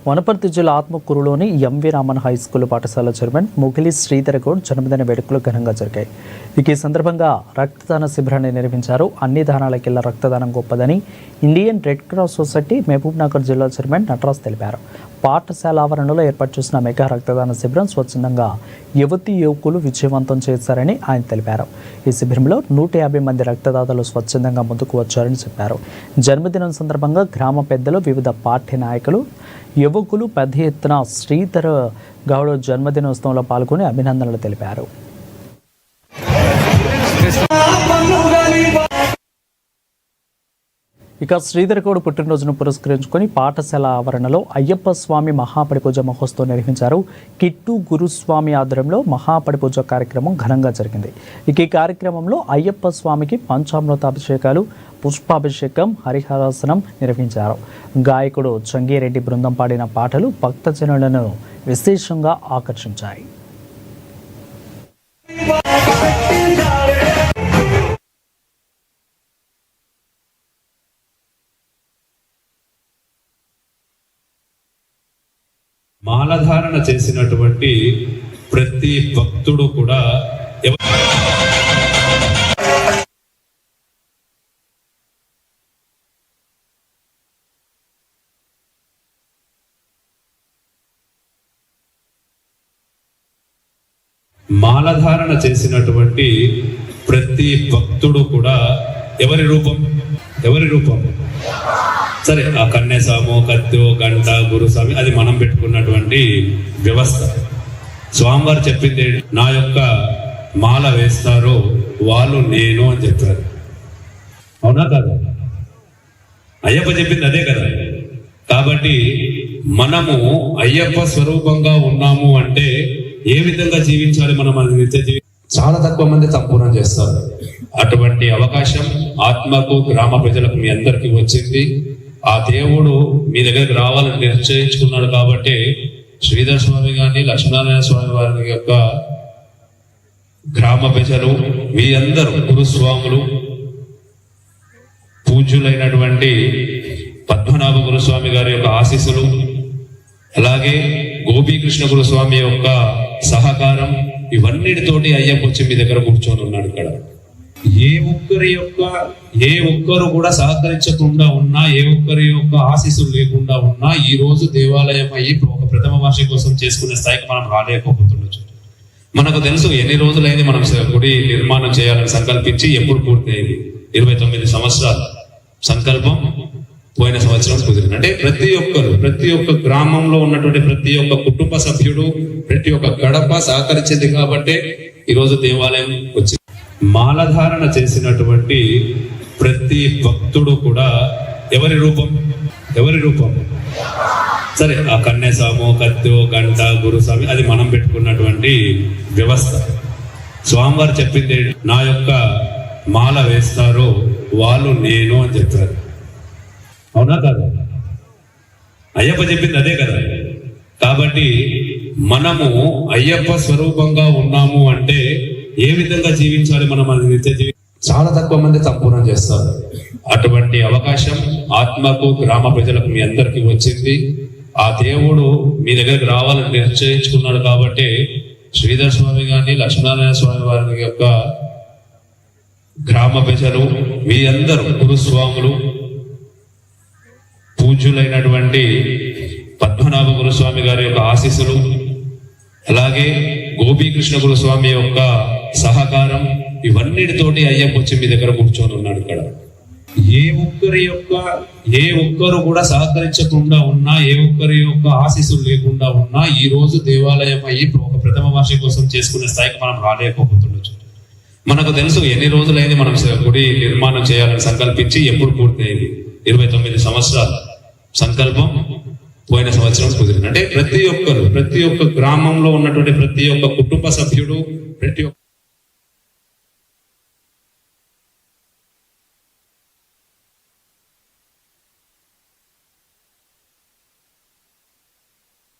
వనపర్తి జిల్లా ఆత్మకూరులోని MV Raman high school పాఠశాల chairman Mugili Sridhar Goud జన్మదిన వేడుకలు ఘనంగా జరిగాయి. ఈ సందర్భంగా రక్తదాన శిబిరాన్ని నిర్వహించారు. అన్ని దానాలకెల్లా రక్తదానం గొప్పదని Indian Red Cross Society Mahabubnagar జిల్లా చైర్మన్ నటరాజ్ తెలిపారు. పాఠశాల ఆవరణలో ఏర్పాటు చేసిన మెగా రక్తదాన శిబిరం స్వచ్ఛందంగా యువకులు విజయవంతం చేశారని ఆయన తెలిపారు. ఈ శిబిరంలో 150 మంది రక్తదాతలు స్వచ్ఛందంగా ముందుకు వచ్చారని చెప్పారు. జన్మదినం సందర్భంగా గ్రామ పెద్దలు, వివిధ పార్టీ నాయకులు, యువకులు పెద్ద ఎత్తున శ్రీధర్ గౌడ్ జన్మదినోత్సవంలో పాల్గొని అభినందనలు తెలిపారు. ఇక శ్రీధర్ గౌడ్ పుట్టినరోజును పురస్కరించుకొని పాఠశాల ఆవరణలో అయ్యప్ప స్వామి మహాపడి పూజ మహోత్సవం నిర్వహించారు. కిట్టు గురుస్వామి ఆధ్వర్యంలో మహాపడి పూజ కార్యక్రమం ఘనంగా జరిగింది. ఈ కార్యక్రమంలో అయ్యప్ప స్వామికి పంచామృతాభిషేకాలు, పుష్పాభిషేకం, హరిహరాసనం నిర్వహించారు. గాయకుడు చంగిరెడ్డి బృందం పాడిన పాటలు భక్తజనులను విశేషంగా ఆకర్షించాయి. మాలధారణ చేసినటువంటి ప్రతి భక్తుడు కూడా మాలధారణ చేసినటువంటి ప్రతి భక్తుడు కూడా ఎవరి రూపం సరే, ఆ కన్యసాము, కత్తో, గంట, గురుస్వామి అది మనం పెట్టుకున్నటువంటి వ్యవస్థ. స్వామివారు చెప్పింది, నా యొక్క మాల వేస్తారో వాళ్ళు నేను అని చెప్పారు. అవునా కదా? అయ్యప్ప చెప్పింది అదే కదా. కాబట్టి మనము అయ్యప్ప స్వరూపంగా ఉన్నాము అంటే ఏ విధంగా జీవించాలి? మనం నిత్య జీవి చాలా తక్కువ మంది సంపూర్ణం చేస్తారు. అటువంటి అవకాశం ఆత్మకు, గ్రామ ప్రజలకు మీ అందరికీ వచ్చింది. ఆ దేవుడు మీ దగ్గరికి రావాలని నిశ్చయించుకున్నాడు. కాబట్టి శ్రీధర్ స్వామి గారిని, లక్ష్మీనారాయణ స్వామి వారి యొక్క గ్రామ ప్రజలు, మీ అందరూ గురుస్వాములు, పూజ్యులైనటువంటి పద్మనాభ గురుస్వామి గారి యొక్క ఆశీస్సులు, అలాగే గోపీకృష్ణ గురుస్వామి యొక్క సహకారం, ఇవన్నిటితోటి అయ్యప్ప వచ్చి మీ దగ్గర కూర్చొని ఉన్నాడు. ఇక్కడ ఏ ఒక్కరు కూడా సహకరించకుండా ఉన్నా, ఏ ఒక్కరి యొక్క ఆశీస్సులు లేకుండా ఉన్నా, ఈ రోజు దేవాలయం అయ్యి ఒక ప్రథమ వార్షికోత్సవం చేసుకునే స్థాయికి మనం రాలేకపోతుండొచ్చు. మనకు తెలుసు ఎన్ని రోజులైంది మనం గుడి నిర్మాణం చేయాలని సంకల్పించి, ఎప్పుడు పూర్తయింది? 29 సంవత్సరాలు సంకల్పం. పోయిన సంవత్సరం కుదిరింది. అంటే ప్రతి ఒక్క గ్రామంలో ఉన్నటువంటి ప్రతి ఒక్క కుటుంబ సభ్యుడు, ప్రతి ఒక్క గడప సహకరించింది. కాబట్టి ఈరోజు దేవాలయం వచ్చింది. మాలధారణ చేసినటువంటి ప్రతి భక్తుడు కూడా ఎవరి రూపం సరే, ఆ కన్యసాము, కత్తో, గంట, గురుస్వామి అది మనం పెట్టుకున్నటువంటి వ్యవస్థ. స్వామివారు చెప్పింది, నా యొక్క మాల వేస్తారో వాళ్ళు నేను అని చెప్పారు. అవునా కదా? అయ్యప్ప చెప్పింది అదే కదా. కాబట్టి మనము అయ్యప్ప స్వరూపంగా ఉన్నాము అంటే ఏ విధంగా జీవించాలి? మనం నిత్య జీవి చాలా తక్కువ మంది సంపూర్ణం చేస్తారు. అటువంటి అవకాశం ఆత్మకు, గ్రామ ప్రజలకు మీ అందరికీ వచ్చింది. ఆ దేవుడు మీ దగ్గరికి రావాలని నిశ్చయించుకున్నాడు. కాబట్టి శ్రీధర్ స్వామి గారిని, లక్ష్మీనారాయణ స్వామి వారి యొక్క గ్రామ ప్రజలు, మీ అందరూ గురుస్వాములు, పూజ్యులైనటువంటి పద్మనాభ గురుస్వామి గారి యొక్క ఆశీస్సులు, అలాగే గోపీకృష్ణ గురుస్వామి యొక్క సహకారం, ఇవన్నిటితోటి అయ్యప్ప వచ్చి మీ దగ్గర కూర్చొని ఉన్నాడు. ఇక్కడ ఏ ఒక్కరు కూడా సహకరించకుండా ఉన్నా, ఏ ఒక్కరి యొక్క ఆశీస్సులు లేకుండా ఉన్నా, ఈ రోజు దేవాలయం అయ్యి ఒక ప్రథమ వార్షికోత్సవం చేసుకునే స్థాయికి మనం రాలేకపోతుండొచ్చు. మనకు తెలుసు ఎన్ని రోజులైంది మనం గుడి నిర్మాణం చేయాలని సంకల్పించి, ఎప్పుడు పూర్తయింది? 29 సంవత్సరాలు సంకల్పం. పోయిన సంవత్సరం కుదిరింది. అంటే ప్రతి ఒక్క గ్రామంలో ఉన్నటువంటి ప్రతి ఒక్క కుటుంబ సభ్యుడు, ప్రతి ఒక్క